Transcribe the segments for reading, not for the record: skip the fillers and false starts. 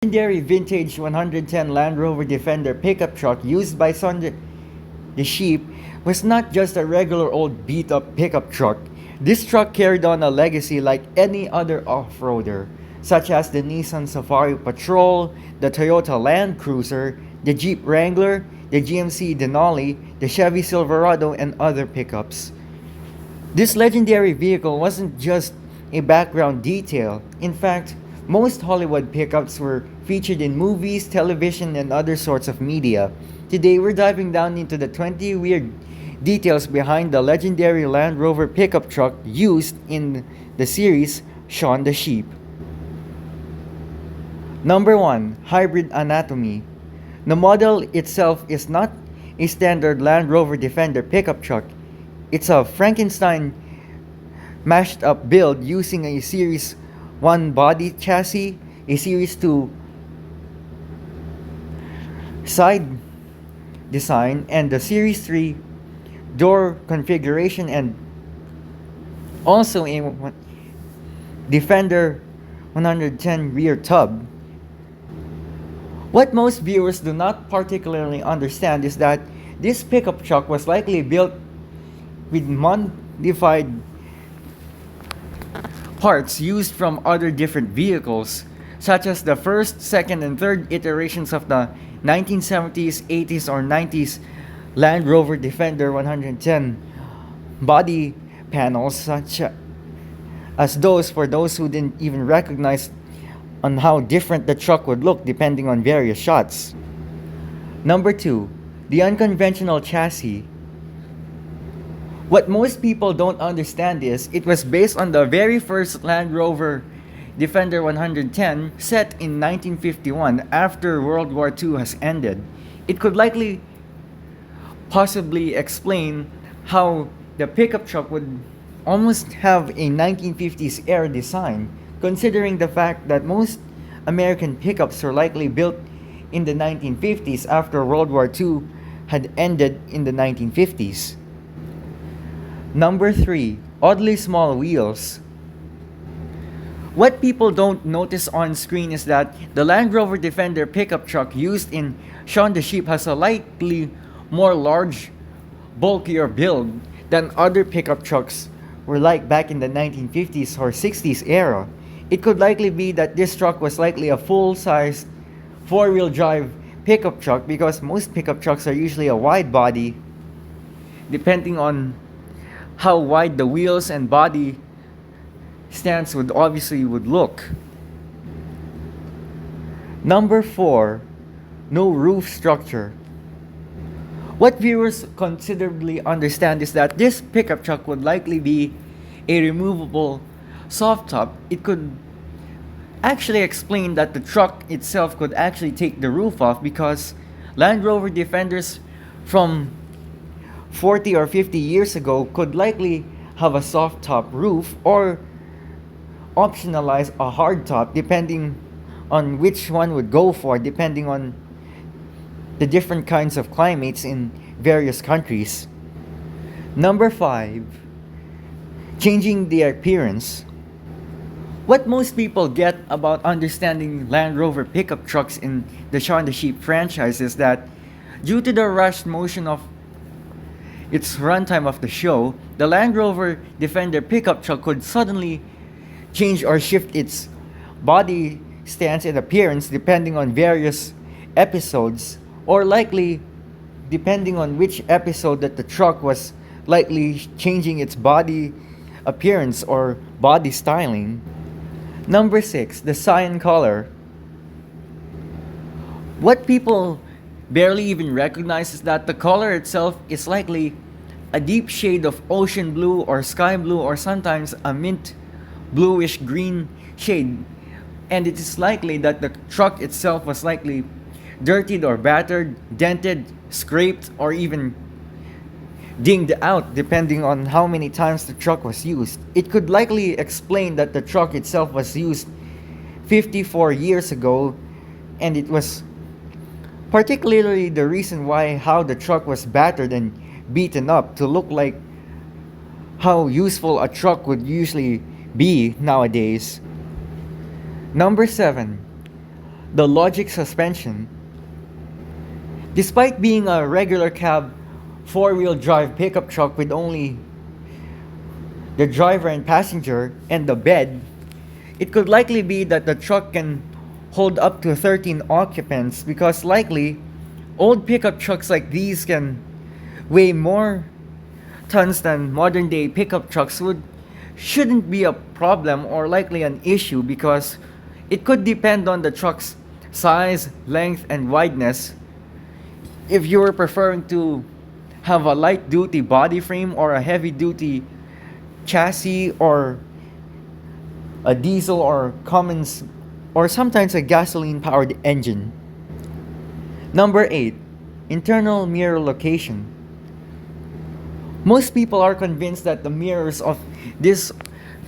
Legendary vintage 110 Land Rover Defender pickup truck used by Shaun the Sheep was not just a regular old beat-up pickup truck. This truck carried on a legacy like any other off-roader, such as the Nissan Safari Patrol, the Toyota Land Cruiser, the Jeep Wrangler, the GMC Denali, the Chevy Silverado, and other pickups. This legendary vehicle wasn't just a background detail. In fact, most Hollywood pickups were featured in movies, television, and other sorts of media. Today, we're diving down into the 20 weird details behind the legendary Land Rover pickup truck used in the series Shaun the Sheep. Number 1. Hybrid anatomy. The model itself is not a standard Land Rover Defender pickup truck. It's a Frankenstein mashed up build using a Series 1 body chassis, a Series 2 side design, and the Series 3 door configuration, and also a Defender 110 rear tub. What most viewers do not particularly understand is that this pickup truck was likely built with modified parts used from other different vehicles, such as the first, second, and third iterations of the 1970s, 80s, or 90s Land Rover Defender 110 body panels, such as those for those who didn't even recognize on how different the truck would look depending on various shots. Number 2. The unconventional chassis. What most people don't understand is it was based on the very first Land Rover Defender 110 set in 1951 after World War II has ended. It could likely possibly explain how the pickup truck would almost have a 1950s era design, considering the fact that most American pickups were likely built in the 1950s after World War II had ended in the 1950s. Number 3. Oddly small wheels. What people don't notice on screen is that the Land Rover Defender pickup truck used in Shaun the Sheep has a likely more large, bulkier build than other pickup trucks were like back in the 1950s or 60s era. It could likely be that this truck was likely a full-size four-wheel drive pickup truck, because most pickup trucks are usually a wide body, depending on how wide the wheels and body stance would look. Number 4. No roof structure. What viewers considerably understand is that this pickup truck would likely be a removable soft top. It could actually explain that the truck itself could actually take the roof off, because Land Rover Defenders from 40 or 50 years ago could likely have a soft top roof or optionalize a hard top, depending on which one would go for, depending on the different kinds of climates in various countries. Number 5. Changing the appearance. What most people get about understanding Land Rover pickup trucks in the Shaun the Sheep franchise is that due to the rushed motion of its runtime of the show, the Land Rover Defender pickup truck could suddenly change or shift its body stance and appearance depending on various episodes, or likely depending on which episode that the truck was likely changing its body appearance or body styling. Number 6. The cyan color. What people barely even recognize is that the color itself is likely a deep shade of ocean blue or sky blue, or sometimes a mint bluish green shade, and it is likely that the truck itself was likely dirtied or battered, dented, scraped, or even dinged out depending on how many times the truck was used. It could likely explain that the truck itself was used 54 years ago, and it was particularly the reason why how the truck was battered and beaten up to look like how useful a truck would usually be nowadays. Number 7. The logic suspension. Despite being a regular cab four-wheel drive pickup truck with only the driver and passenger and the bed, it could likely be that the truck can hold up to 13 occupants because likely old pickup trucks like these can weigh more tons than modern day pickup trucks would shouldn't be a problem or likely an issue because it could depend on the truck's size, length, and wideness. If you were preferring to have a light duty body frame or a heavy duty chassis or a diesel or Cummins or sometimes a gasoline powered engine. Number 8. Internal mirror location. Most people are convinced that the mirrors of this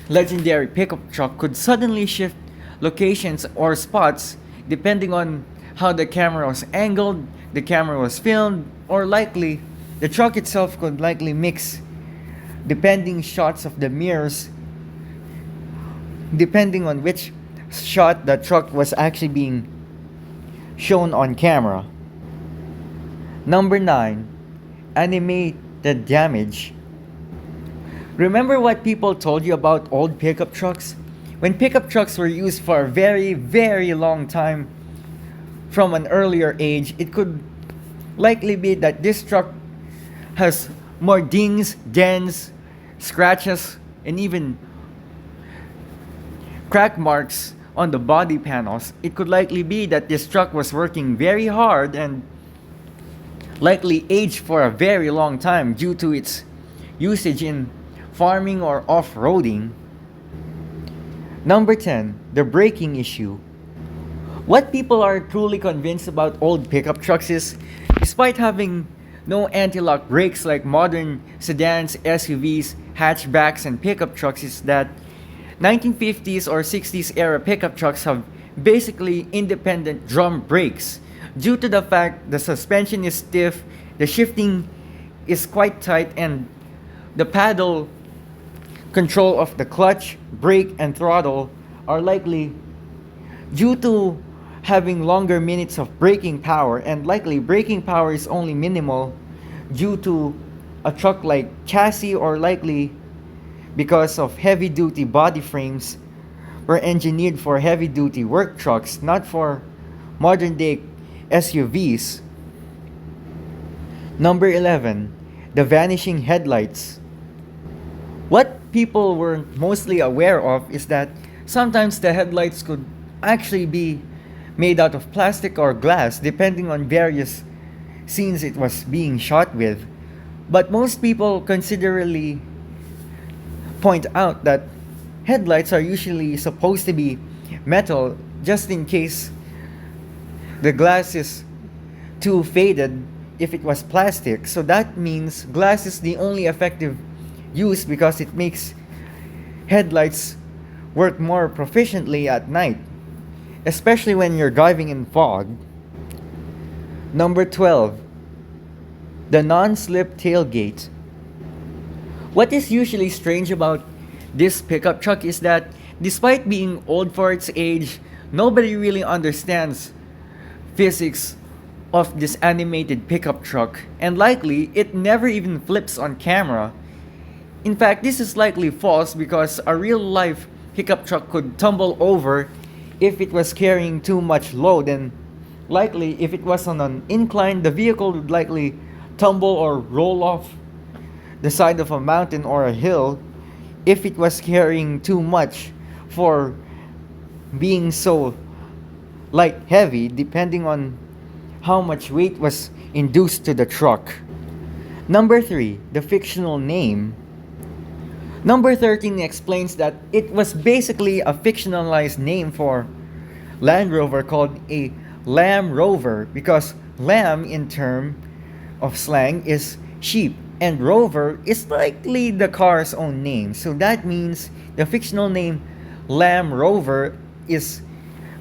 legendary pickup truck could suddenly shift locations or spots depending on how the camera was angled, the camera was filmed, or likely the truck itself could likely mix depending shots of the mirrors depending on which shot the truck was actually being shown on camera. Number 9. Animated damage. Remember what people told you about old pickup trucks? When pickup trucks were used for a very, very long time from an earlier age, it could likely be that this truck has more dings, dents, scratches, and even crack marks on the body panels. It could likely be that this truck was working very hard and likely aged for a very long time due to its usage in farming or off-roading. Number 10, the braking issue. What people are truly convinced about old pickup trucks is, despite having no anti-lock brakes like modern sedans, SUVs, hatchbacks, and pickup trucks, is that 1950s or 60s era pickup trucks have basically independent drum brakes. Due to the fact the suspension is stiff, the shifting is quite tight, and the paddle control of the clutch, brake, and throttle are likely due to having longer minutes of braking power, and likely braking power is only minimal due to a truck like chassis or likely because of heavy duty body frames were engineered for heavy duty work trucks, not for modern day SUVs. Number 11, the vanishing headlights. What people were mostly aware of is that sometimes the headlights could actually be made out of plastic or glass depending on various scenes it was being shot with. But most people considerably point out that headlights are usually supposed to be metal just in case the glass is too faded if it was plastic. So that means glass is the only effective use because it makes headlights work more proficiently at night, especially when you're driving in fog. Number 12, the non-slip tailgate. What is usually strange about this pickup truck is that despite being old for its age, nobody really understands physics of this animated pickup truck, and likely it never even flips on camera. In fact, this is likely false because a real life pickup truck could tumble over if it was carrying too much load, and likely if it was on an incline, the vehicle would likely tumble or roll off the side of a mountain or a hill if it was carrying too much for being so light heavy, depending on how much weight was induced to the truck. Number 3, the fictional name. Number 13 explains that it was basically a fictionalized name for Land Rover called a Lamb Rover because lamb in term of slang is sheep and Rover is likely the car's own name. So that means the fictional name Lamb Rover is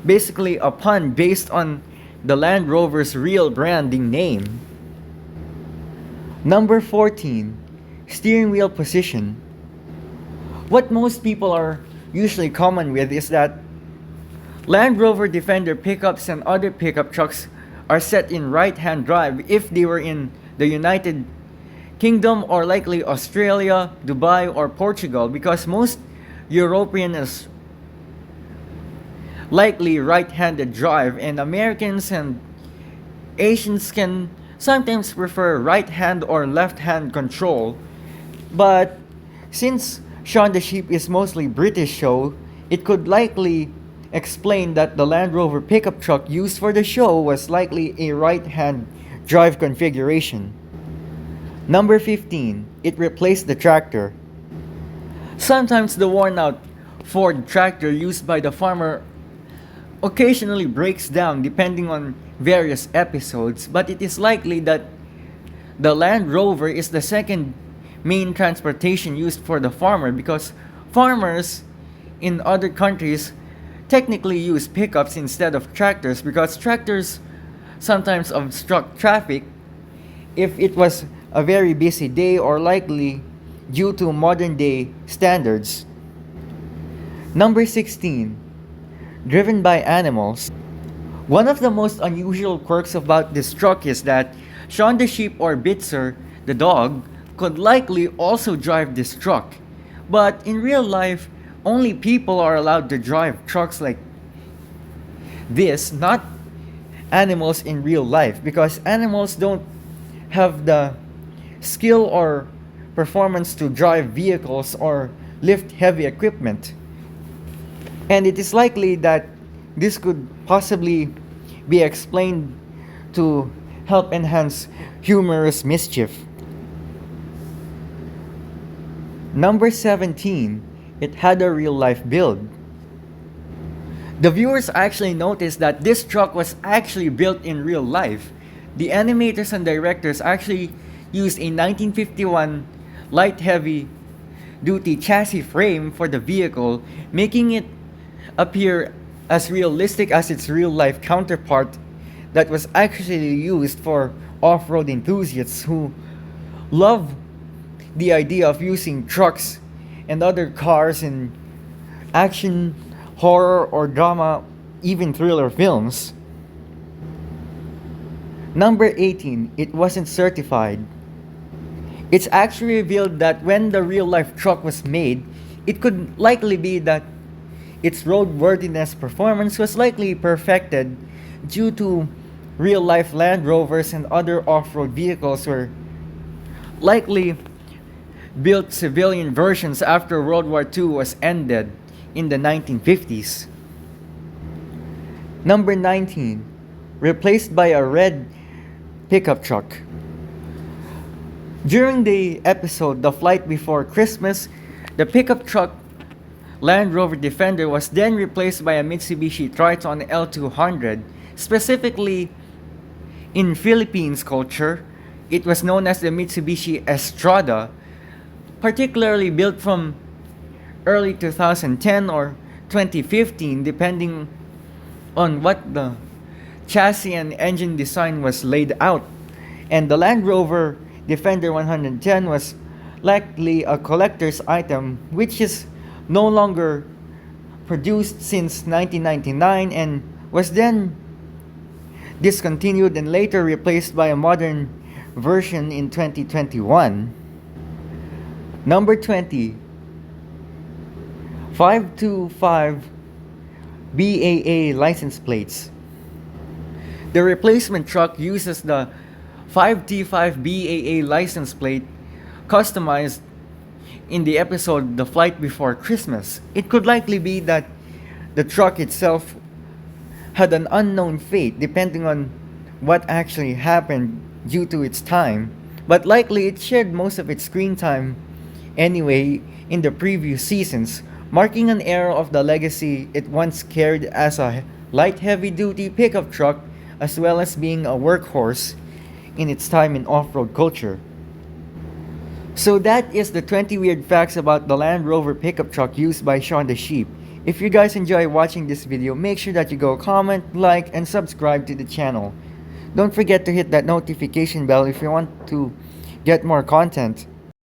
basically a pun based on the Land Rover's real branding name. Number 14, steering wheel position. What most people are usually common with is that Land Rover Defender pickups and other pickup trucks are set in right-hand drive if they were in the United Kingdom or likely Australia, Dubai, or Portugal, because most European is likely right-handed drive, and Americans and Asians can sometimes prefer right-hand or left-hand control. But since Shaun the Sheep is mostly British show, it could likely explain that the Land Rover pickup truck used for the show was likely a right-hand drive configuration. Number 15. It replaced the tractor. Sometimes the worn-out Ford tractor used by the farmer occasionally breaks down depending on various episodes, but it is likely that the Land Rover is the second main transportation used for the farmer, because farmers in other countries technically use pickups instead of tractors, because tractors sometimes obstruct traffic if it was a very busy day or likely due to modern day standards. Number 16. Driven by animals. One of the most unusual quirks about this truck is that Shaun the Sheep or Bitzer, the dog, could likely also drive this truck. But in real life, only people are allowed to drive trucks like this, not animals in real life, because animals don't have the skill or performance to drive vehicles or lift heavy equipment. And it is likely that this could possibly be explained to help enhance humorous mischief. Number 17. It had a real-life build. The viewers actually noticed that this truck was actually built in real life. The animators and directors actually used a 1951 light heavy duty chassis frame for the vehicle, making it appear as realistic as its real life counterpart that was actually used for off-road enthusiasts who love the idea of using trucks and other cars in action, horror, or drama, even thriller films. Number 18. It wasn't certified. It's actually revealed that when the real-life truck was made, it could likely be that its roadworthiness performance was likely perfected due to real-life Land Rovers and other off-road vehicles were likely built civilian versions after World War II was ended in the 1950s. Number 19. Replaced by a red pickup truck. During the episode The Flight Before Christmas, the pickup truck Land Rover Defender was then replaced by a Mitsubishi Triton L200. Specifically, in Philippines culture, it was known as the Mitsubishi Estrada, particularly built from early 2010 or 2015, depending on what the chassis and engine design was laid out. And the Land Rover Defender 110 was likely a collector's item, which is no longer produced since 1999 and was then discontinued and later replaced by a modern version in 2021. Number 20. 525 BAA license plates. The replacement truck uses the 5T5 BAA license plate customized in the episode The Flight Before Christmas. It could likely be that the truck itself had an unknown fate depending on what actually happened due to its time, but likely it shared most of its screen time anyway in the previous seasons, marking an era of the legacy it once carried as a light heavy-duty pickup truck, as well as being a workhorse in its time in off-road culture. So that is the 20 weird facts about the Land Rover pickup truck used by Shaun the Sheep. If you guys enjoy watching this video, make sure that you go comment, like, and subscribe to the channel. Don't forget to hit that notification bell if you want to get more content.